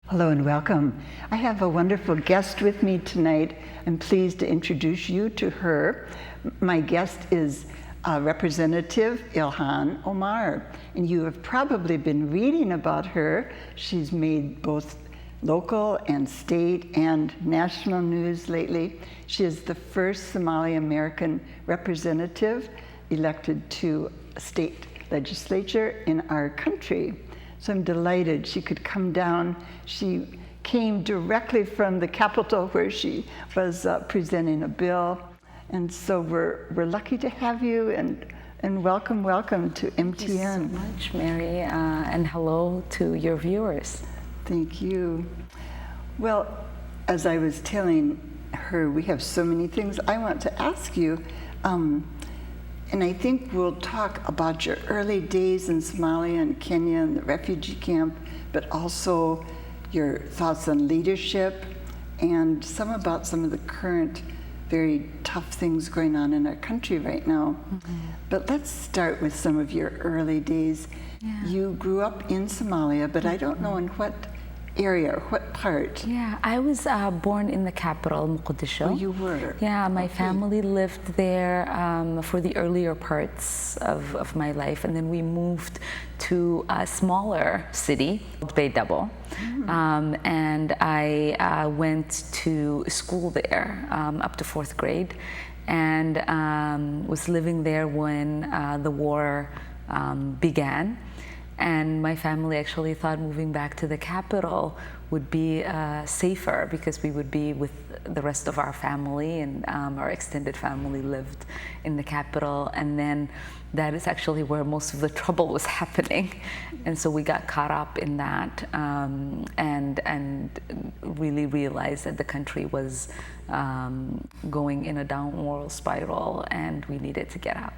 Hello and welcome. I have a wonderful guest with me tonight. I'm pleased to introduce you to her. My guest is Representative Ilhan Omar, and you have probably been reading about her. She's made both local and state and national news lately. She is the first Somali American representative elected to a state legislature in our country. So I'm delighted she could come down. She came directly from the Capitol where she was presenting a bill. And so we're lucky to have you, and welcome to MTN. Thank you so much, Mary, and hello to your viewers. Thank you. Well, as I was telling her, we have so many things I want to ask you. And I think we'll talk about your early days in Somalia and Kenya and the refugee camp, but also your thoughts on leadership and about some of the current very tough things going on in our country right now. Mm-hmm. But let's start with some of your early days. Yeah. You grew up in Somalia, but I don't know in what area or what part. Yeah, I was born in the capital, Mogadishu. Oh, you were? Yeah, my family lived there for the earlier parts of my life, and then we moved to a smaller city, Baydabo. And I went to school there up to 4th grade, and was living there when the war began. And my family actually thought moving back to the capital would be safer because we would be with the rest of our family, and our extended family lived in the capital. And then that is actually where most of the trouble was happening. And so we got caught up in that, and really realized that the country was going in a downward spiral and we needed to get out.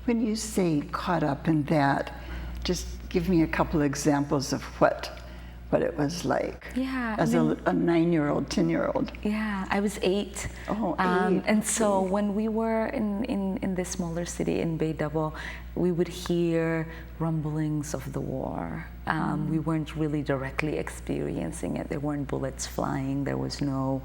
When you say caught up in that, just give me a couple examples of what it was like. Yeah, as a 9-year-old, 10-year-old. Yeah, I was 8. Oh, 8. And so when we were in this smaller city in Baydabo, we would hear rumblings of the war. We weren't really directly experiencing it. There weren't bullets flying. There was no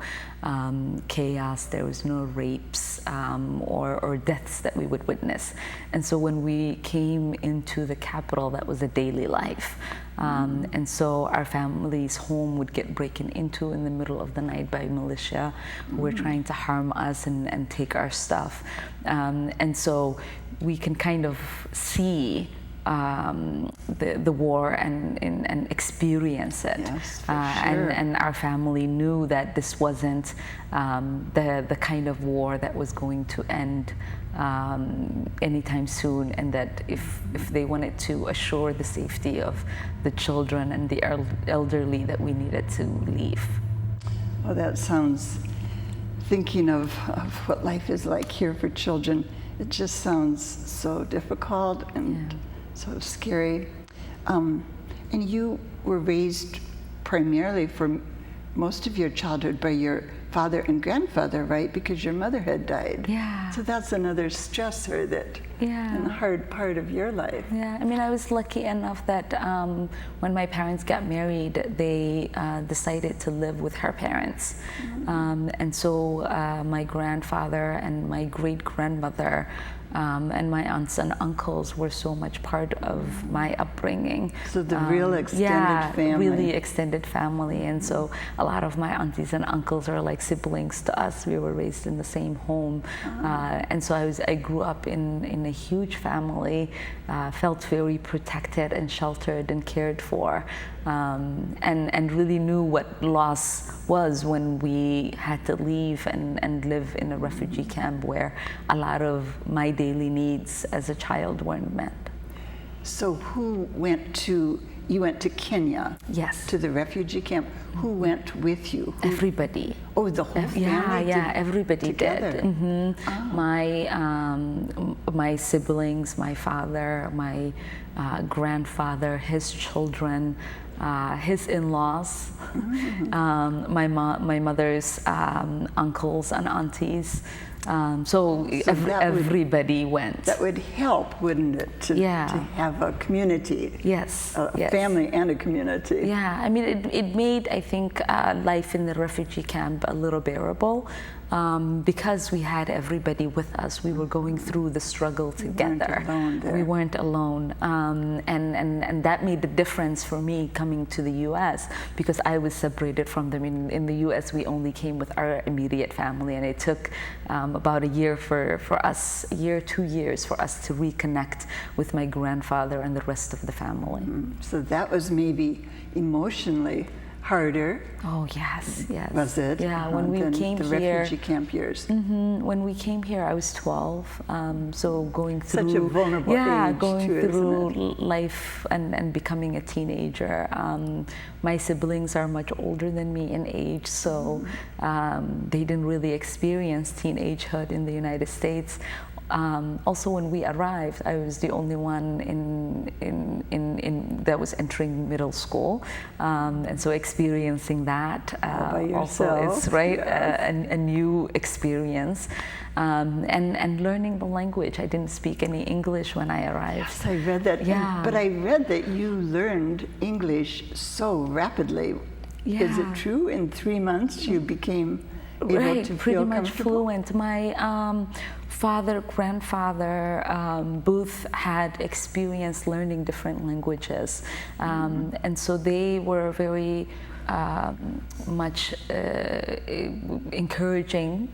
chaos. There was no rapes or deaths that we would witness. And so when we came into the capital, that was a daily life. And so our family's home would get broken into in the middle of the night by militia who were trying to harm us and take our stuff. And so we can kind of see the war and experience it. Yes, for sure. And our family knew that this wasn't the kind of war that was going to end anytime soon, and that if they wanted to assure the safety of the children and the elderly, that we needed to leave. Well, that sounds, thinking of what life is like here for children, it just sounds so difficult and so scary. And you were raised primarily for most of your childhood by your father and grandfather, right? Because your mother had died. Yeah. So that's another stressor and a hard part of your life. Yeah, I mean, I was lucky enough that when my parents got married, they decided to live with her parents. And so my grandfather and my great-grandmother and my aunts and uncles were so much part of my upbringing. So the real extended family. Really extended family. And so a lot of my aunties and uncles are like siblings to us. We were raised in the same home. And so I grew up in a huge family, felt very protected and sheltered and cared for, and really knew what loss was when we had to leave and live in a refugee camp where a lot of my daily needs as a child weren't met. So you went to Kenya? Yes. To the refugee camp. Who went with you? Everybody. Oh, the whole family? Yeah, everybody together. did. My siblings, my father, my grandfather, his children, his in-laws, my mother's uncles and aunties, So everybody went. That would help, wouldn't it, to have a community? Yes. A family and a community. Yeah, I mean, it made, I think, life in the refugee camp a little bearable. Because we had everybody with us, we were going through the struggle together. We weren't alone, and that made the difference for me coming to the U.S. because I was separated from them. In the U.S., we only came with our immediate family, and it took about a year for us, 2 years for us to reconnect with my grandfather and the rest of the family. So that was maybe emotionally harder. Oh yes, yes. Was it? Yeah, when we came the here, refugee camp years. When we came here, I was 12. So going through such a vulnerable age going too, through isn't it? life and becoming a teenager. My siblings are much older than me in age, so they didn't really experience teenagehood in the United States. Also, when we arrived, I was the only one that was entering middle school, and so experiencing that also is a new experience, and learning the language. I didn't speak any English when I arrived. Yes, I read that. Yeah. But I read that you learned English so rapidly. Yeah. Is it true? In 3 months, you became able to pretty feel much comfortable? fluent. My grandfather, both had experience learning different languages, and so they were very much encouraging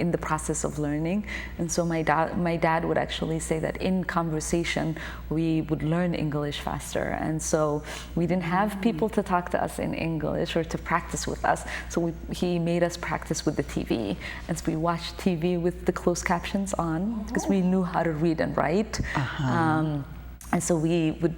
in the process of learning. And so my dad would actually say that in conversation we would learn English faster, and so we didn't have people to talk to us in English or to practice with us, so he made us practice with the TV, and so we watched TV with the closed captions on because we knew how to read and write. And so we would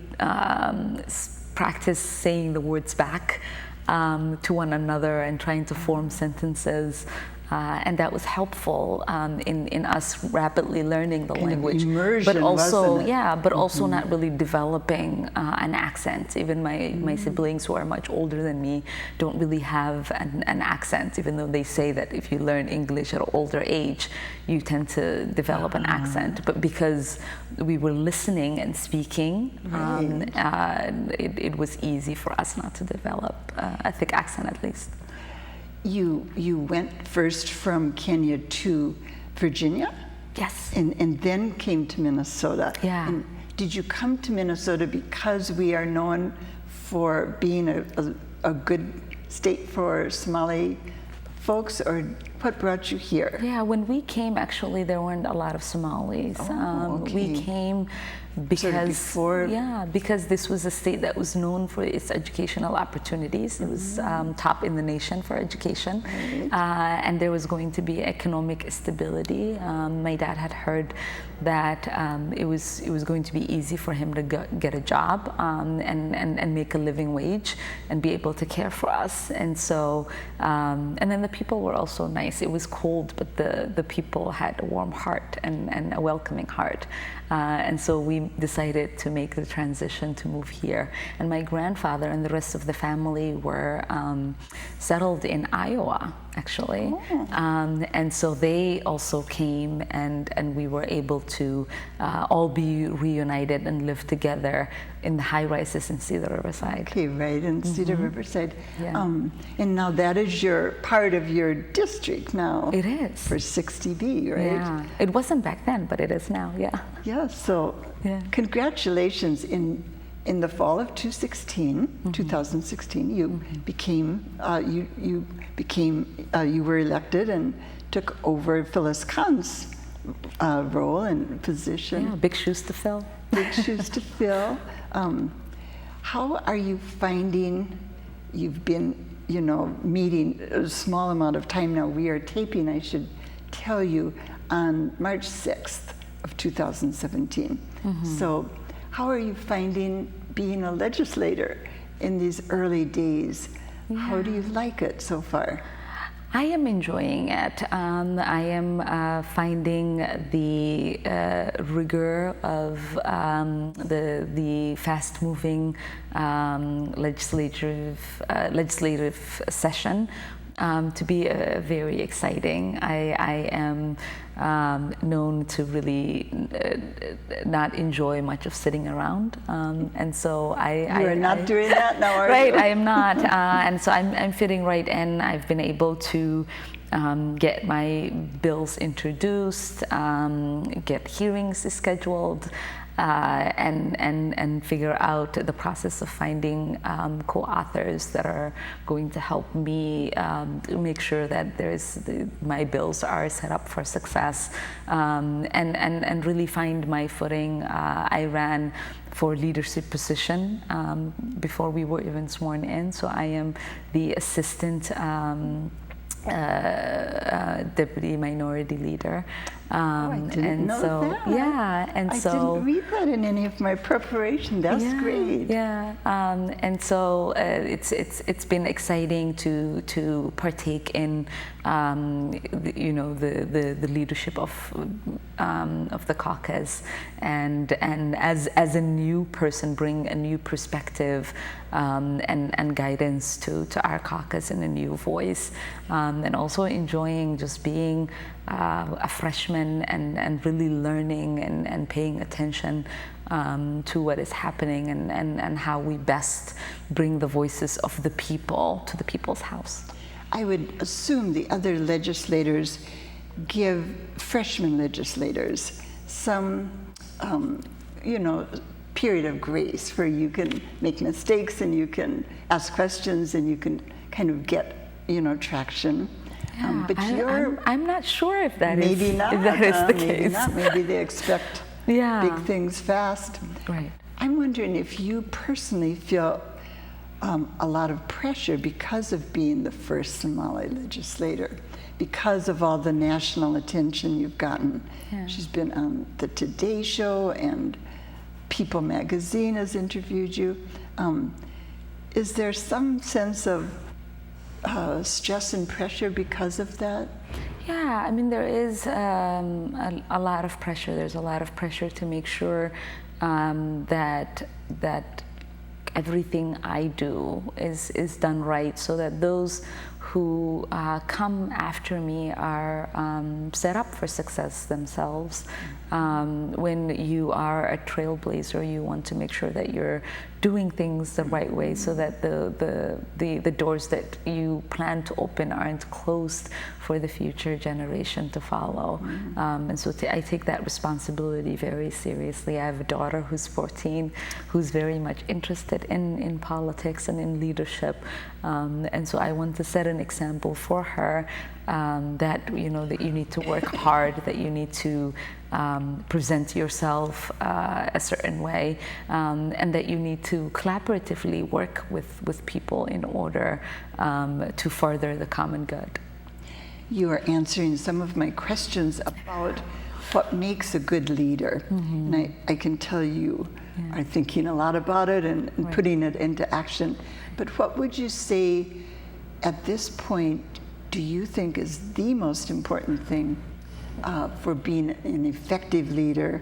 practice saying the words back to one another and trying to form sentences. And that was helpful in us rapidly learning the language, immersion, but also wasn't it? but also not really developing an accent. Even my siblings, who are much older than me, don't really have an accent, even though they say that if you learn English at an older age, you tend to develop an accent. But because we were listening and speaking, it was easy for us not to develop a thick accent, at least. You went first from Kenya to Virginia? Yes. And then came to Minnesota. Yeah. And did you come to Minnesota because we are known for being a good state for Somali folks, or what brought you here? Yeah, when we came, actually, there weren't a lot of Somalis. We came because because this was a state that was known for its educational opportunities. It was top in the nation for education, and there was going to be economic stability. My dad had heard that it was going to be easy for him to get a job and make a living wage and be able to care for us. And so and then the people were also nice. It was cold, but the people had a warm heart and a welcoming heart. And so we decided to make the transition to move here. And my grandfather and the rest of the family were settled in Iowa, actually. And so they also came, and we were able to all be reunited and live together in the high rises in Cedar Riverside. Okay, right, in Cedar Riverside. Yeah. And now that is part of your district now. It is. For 60B, right? Yeah. It wasn't back then, but it is now, yeah. Yeah, so congratulations. In the fall of 2016, you became you were elected and took over Phyllis Khan's role and position. Yeah, big shoes to fill. Big shoes to fill. How are you finding? You've been, meeting a small amount of time now. We are taping, I should tell you, on March 6th of 2017. So how are you finding being a legislator in these early days? Yeah. How do you like it so far? I am enjoying it. I am finding the rigor of the fast-moving legislative session to be very exciting. I am known to really not enjoy much of sitting around, and so You are not doing that now, are right, you? I am not, and so I'm fitting right in. I've been able to get my bills introduced, get hearings scheduled, and figure out the process of finding co-authors that are going to help me make sure that my bills are set up for success, and really find my footing. I ran for leadership position before we were even sworn in, so I am the assistant deputy minority leader. I didn't know that. Yeah, and I so didn't read that in any of my preparation. That's great. Yeah, and so it's been exciting to partake in the leadership of the caucus, and as a new person bring a new perspective and guidance to our caucus and a new voice, and also enjoying just being a freshman and really learning and paying attention to what is happening and how we best bring the voices of the people to the people's house. I would assume the other legislators give freshman legislators some, period of grace where you can make mistakes and you can ask questions and you can kind of get, traction. Yeah, But I'm not sure if that maybe is not. if that is the Maybe case. not. Maybe they expect big things fast. Right. I'm wondering if you personally feel a lot of pressure because of being the first Somali legislator, because of all the national attention you've gotten. Yeah. She's been on the Today Show, and People magazine has interviewed you. Is there some sense of stress and pressure because of that? Yeah, I mean, there is a lot of pressure. There's a lot of pressure to make sure that everything I do is done right, so that those who come after me are set up for success themselves. When you are a trailblazer, you want to make sure that you're doing things the right way, so that the doors that you plan to open aren't closed for the future generation to follow. And so I take that responsibility very seriously. I have a daughter who's 14, who's very much interested in politics and in leadership, and so I want to set an example for her, that that you need to work hard, that you need to present yourself a certain way, and that you need to collaboratively work with people in order to further the common good. You are answering some of my questions about what makes a good leader. And I can tell you are thinking a lot about it and putting it into action. But what would you say at this point do you think is the most important thing for being an effective leader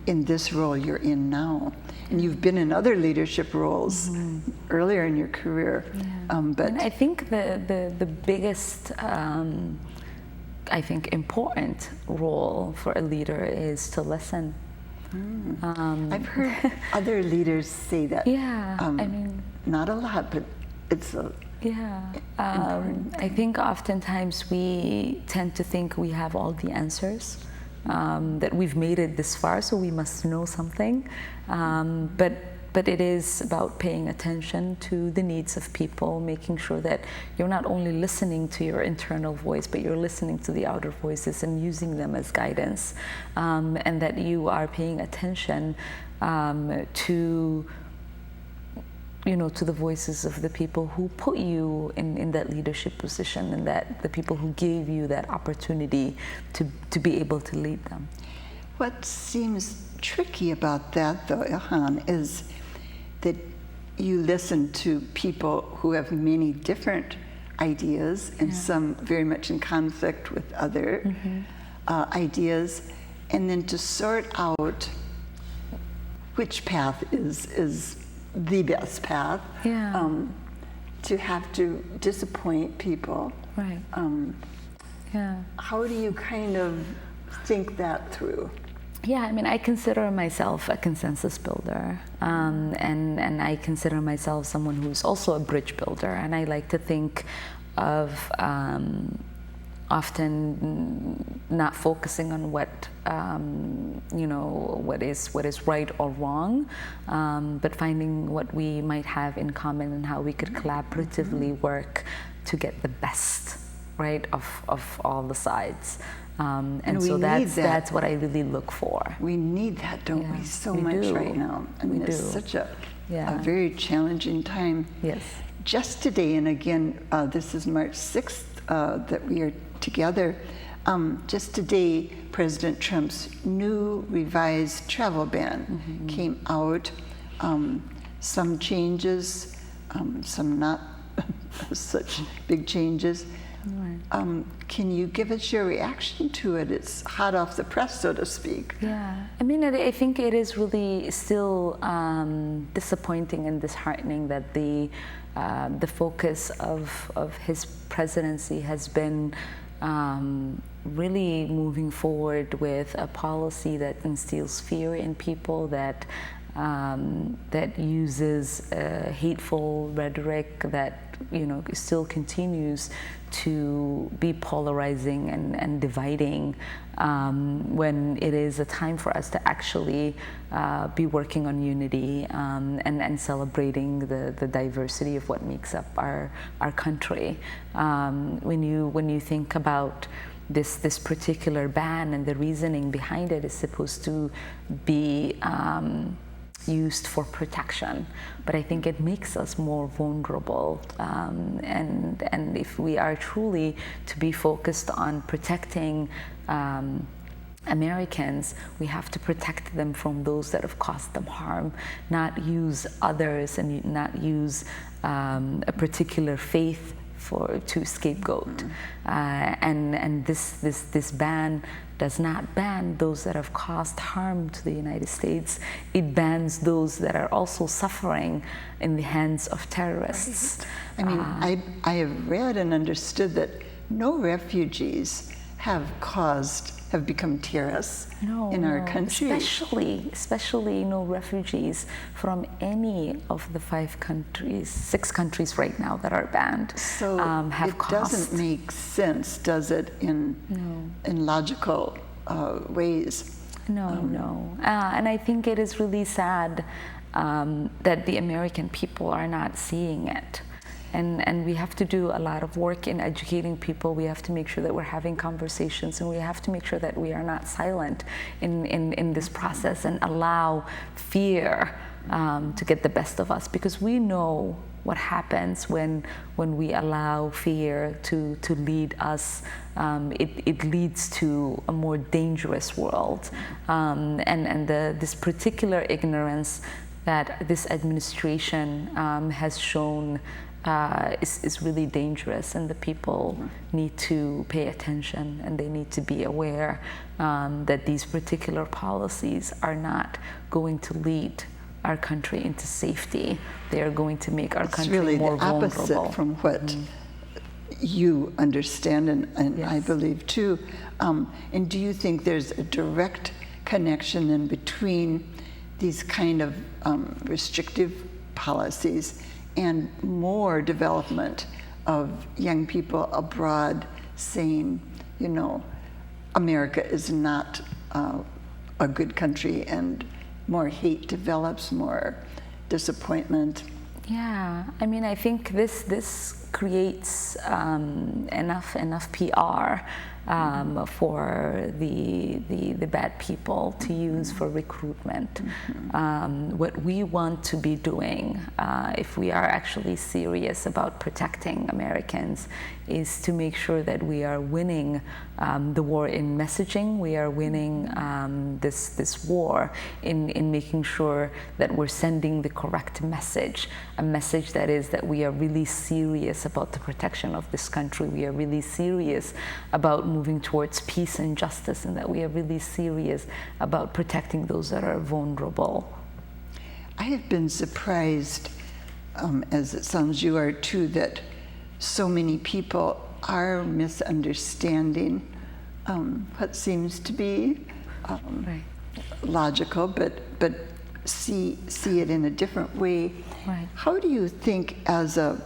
in this role you're in now? And you've been in other leadership roles earlier in your career. But and I think the biggest, important role for a leader is to listen. I've heard other leaders say that. Yeah, not a lot, but it's a I think oftentimes we tend to think we have all the answers, that we've made it this far, so we must know something. But it is about paying attention to the needs of people, making sure that you're not only listening to your internal voice, but you're listening to the outer voices and using them as guidance, and that you are paying attention to the voices of the people who put you in that leadership position, and that the people who gave you that opportunity to be able to lead them. What seems tricky about that, though, Ilhan, is that you listen to people who have many different ideas, and some very much in conflict with other ideas, and then to sort out which path is the best path. to have to disappoint people. Right. Yeah. How do you kind of think that through? Yeah, I mean, I consider myself a consensus builder, and I consider myself someone who's also a bridge builder, and I like to think of often not focusing on what what is right or wrong, but finding what we might have in common and how we could collaboratively work to get the best, right, of all the sides. And so that's what I really look for. We need that, don't we, so much right now. I mean, it's such a very challenging time. Yes. Just today, and again, this is March 6th that we are together. Just today, President Trump's new revised travel ban came out. Some changes, some not such big changes. Right. Can you give us your reaction to it? It's hot off the press, so to speak. Yeah, I mean, I think it is really still disappointing and disheartening that the focus of his presidency has been really moving forward with a policy that instills fear in people, that uses hateful rhetoric, that still continues to be polarizing and dividing, when it is a time for us to actually be working on unity and celebrating the diversity of what makes up our country. When you think about this particular ban, and the reasoning behind it is supposed to be used for protection, but I think it makes us more vulnerable, and if we are truly to be focused on protecting Americans, we have to protect them from those that have caused them harm, not use others and not use a particular faith to scapegoat. And this ban does not ban those that have caused harm to the United States. It bans those that are also suffering in the hands of terrorists. Right. I mean, I have read and understood that no refugees have become terrorists in our country. Especially no refugees from any of the 6 countries right now that are banned. So it doesn't make sense, does it, in logical ways? No. And I think it is really sad that the American people are not seeing it. And we have to do a lot of work in educating people. We have to make sure that we're having conversations, and we have to make sure that we are not silent in this process and allow fear to get the best of us, because we know what happens when we allow fear to lead us. It leads to a more dangerous world, and this particular ignorance that this administration has shown is really dangerous, and the people need to pay attention, and they need to be aware that these particular policies are not going to lead our country into safety. They are going to make our country really more vulnerable. It's really the opposite from what you understand, and Yes. I believe too. And do you think there's a direct connection in between these kind of restrictive policies and more development of young people abroad saying, America is not a good country, and more hate develops, more disappointment? Yeah, I mean, I think this creates enough PR for the bad people to use for recruitment. What we want to be doing, if we are actually serious about protecting Americans, is to make sure that we are winning the war in messaging. We are winning this war in making sure that we're sending the correct message, a message that is that we are really serious about the protection of this country. We are really serious about moving towards peace and justice, and that we are really serious about protecting those that are vulnerable. I have been surprised as it sounds you are too, that so many people are misunderstanding what seems to be Right. logical, but see it in a different way. Right. How do you think, as a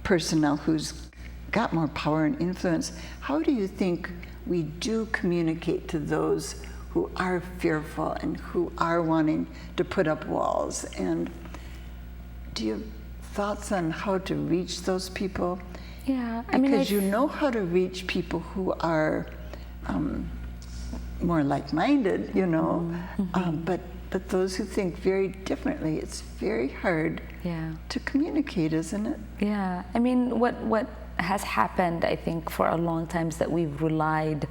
person now who's got more power and influence, how do you think we do communicate to those who are fearful and who are wanting to put up walls? And do you have thoughts on how to reach those people? Yeah, Because you know how to reach people who are more like-minded, you know, but those who think very differently, it's very hard to communicate, isn't it? Yeah, I mean, what has happened, I think, for a long time is that we've relied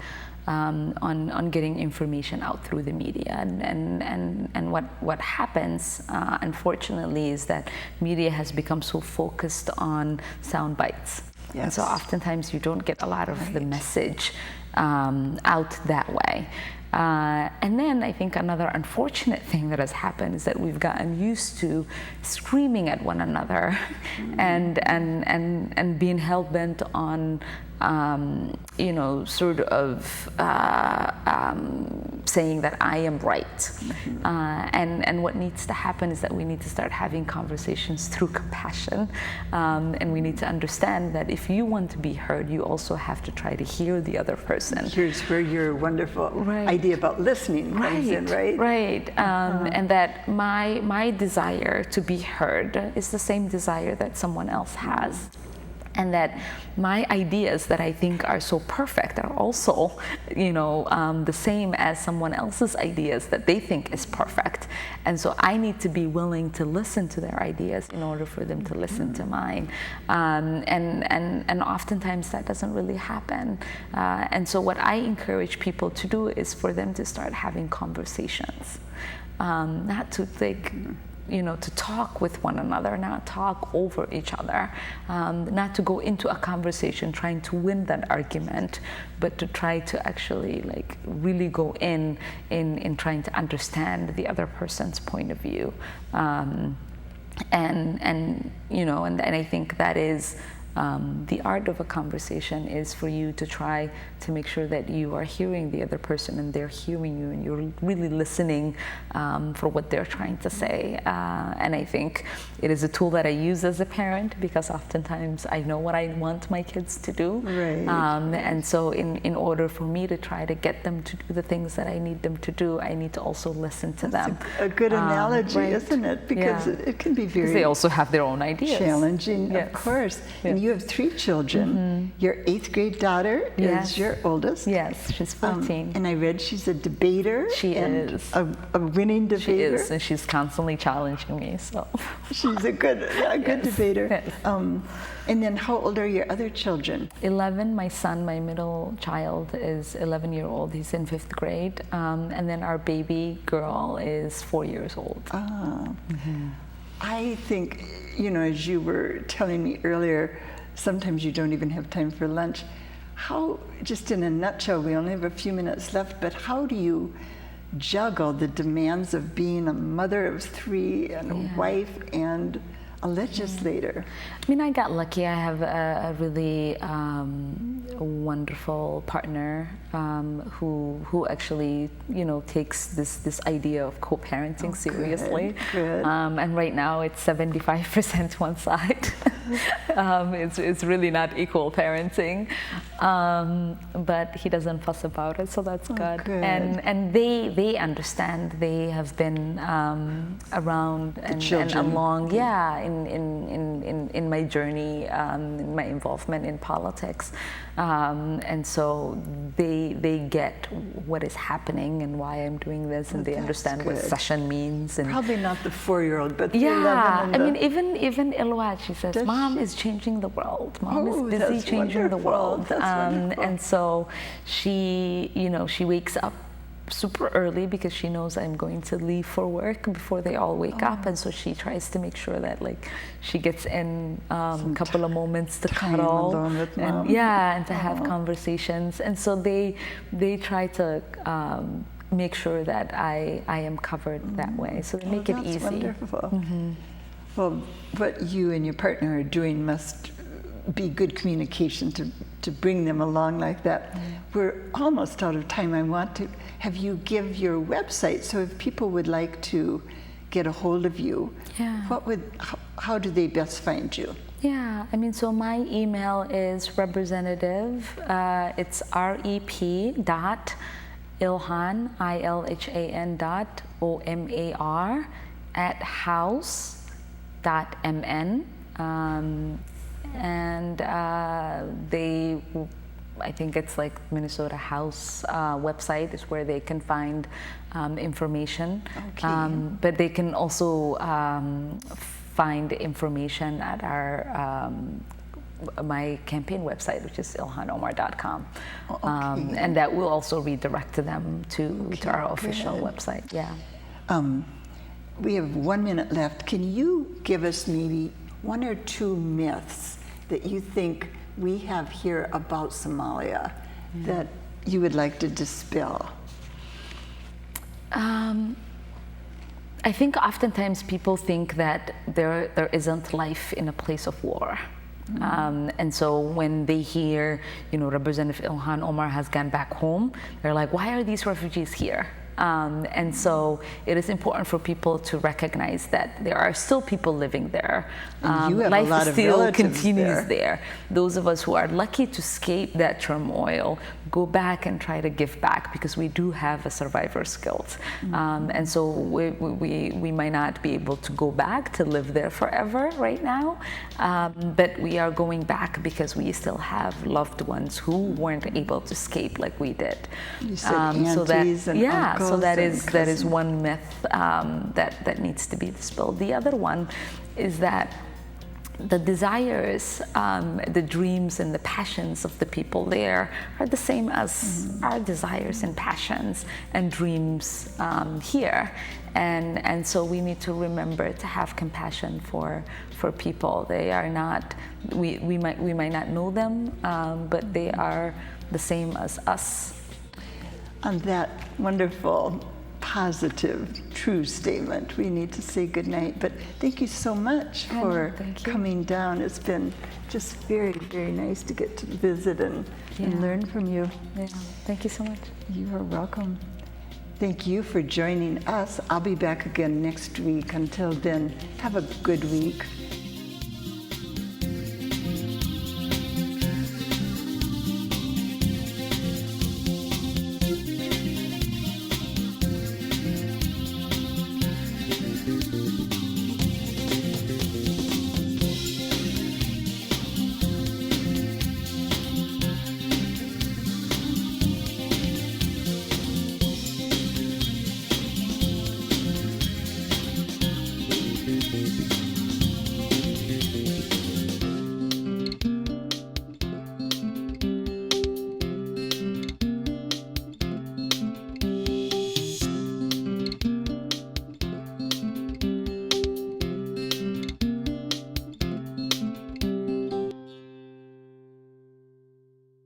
on getting information out through the media, and what happens, unfortunately, is that media has become so focused on sound bites. Yes. And so oftentimes you don't get a lot of the message out that way. And then I think another unfortunate thing that has happened is that we've gotten used to screaming at one another and being hell-bent on you know, sort of saying that I am right. And what needs to happen is that we need to start having conversations through compassion, and we need to understand that if you want to be heard, you also have to try to hear the other person. Here's where your wonderful idea about listening comes in, right? Right, and that my desire to be heard is the same desire that someone else has. And that my ideas that I think are so perfect are also, you know, the same as someone else's ideas that they think is perfect. And so I need to be willing to listen to their ideas in order for them to listen to mine. And oftentimes that doesn't really happen. And so what I encourage people to do is for them to start having conversations, not to think, you know, to talk with one another, not talk over each other, not to go into a conversation trying to win that argument, but to try to actually like really go in trying to understand the other person's point of view, and you know, and I think that is the art of a conversation is for you to try to make sure that you are hearing the other person and they're hearing you and you're really listening for what they're trying to say. And I think it is a tool that I use as a parent because oftentimes I know what I want my kids to do. Right. And so in order for me to try to get them to do the things that I need them to do, I need to also listen to them. A good analogy, right. Isn't it? Because it can be very they also have their own ideas. Challenging, Yes. of course. Yes. And you have 3 children. Your 8th grade daughter is your oldest. Yes, she's 14. And I read she's a debater. She is. A winning debater. She is, and she's constantly challenging me, so. She's a good debater. Yes. And then how old are your other children? 11, my son, my middle child is 11-year-old. He's in 5th grade. And then our baby girl is 4 years old. I think, you know, as you were telling me earlier, sometimes you don't even have time for lunch. How, just in a nutshell, we only have a few minutes left, but how do you juggle the demands of being a mother of 3 and a wife and a legislator? I mean, I got lucky. I have a really wonderful partner who actually, you know, takes this idea of co-parenting seriously. Good. And right now it's 75% one side. It's really not equal parenting, but he doesn't fuss about it, so that's good. Good. And they understand. They have been around and along, in my journey, in my involvement in politics, and so they get what is happening and why I'm doing this, and they understand what session means. And probably not the 4-year-old, but the 11 and I mean, even Ilwat, she says, "Mom is changing the world. Mom is busy changing the world." And so she, you know, she wakes up super early because she knows I'm going to leave for work before they all wake up, and so she tries to make sure that like she gets in a couple of moments to cuddle and and to have conversations, and so they try to make sure that I am covered that way, so they make it easy. Wonderful. Well, what you and your partner are doing must be good communication to bring them along like that. We're almost out of time. I want to have you give your website, so if people would like to get a hold of you, how do they best find you? Yeah, I mean, so my email is representative, it's rep.ilhan, ILHAN .omar @house.mn. I think it's like Minnesota House website is where they can find information. Okay. But they can also find information at our my campaign website, which is ilhanomar.com. Okay. And that will also redirect to them to our official website. Yeah. We have 1 minute left. Can you give us maybe 1 or 2 myths that you think we have here about Somalia that you would like to dispel? I think oftentimes people think that there isn't life in a place of war. And so when they hear, Representative Ilhan Omar has gone back home, they're like, why are these refugees here? And so it is important for people to recognize that there are still people living there. And you have life a lot of still relatives continues there. Those of us who are lucky to escape that turmoil go back and try to give back, because we do have a survivor's guilt. And so we might not be able to go back to live there forever right now, but we are going back because we still have loved ones who weren't able to escape like we did. You said aunties and uncles. So that is one myth that needs to be dispelled. The other one is that the desires, the dreams and the passions of the people there are the same as our desires and passions and dreams here. And so we need to remember to have compassion for people. They are not, we might not know them, but they are the same as us. On that wonderful, positive, true statement, we need to say goodnight. But thank you so much for coming down. It's been just very, very nice to get to visit and learn from you. Yeah. Thank you so much. You are welcome. Thank you for joining us. I'll be back again next week. Until then, have a good week.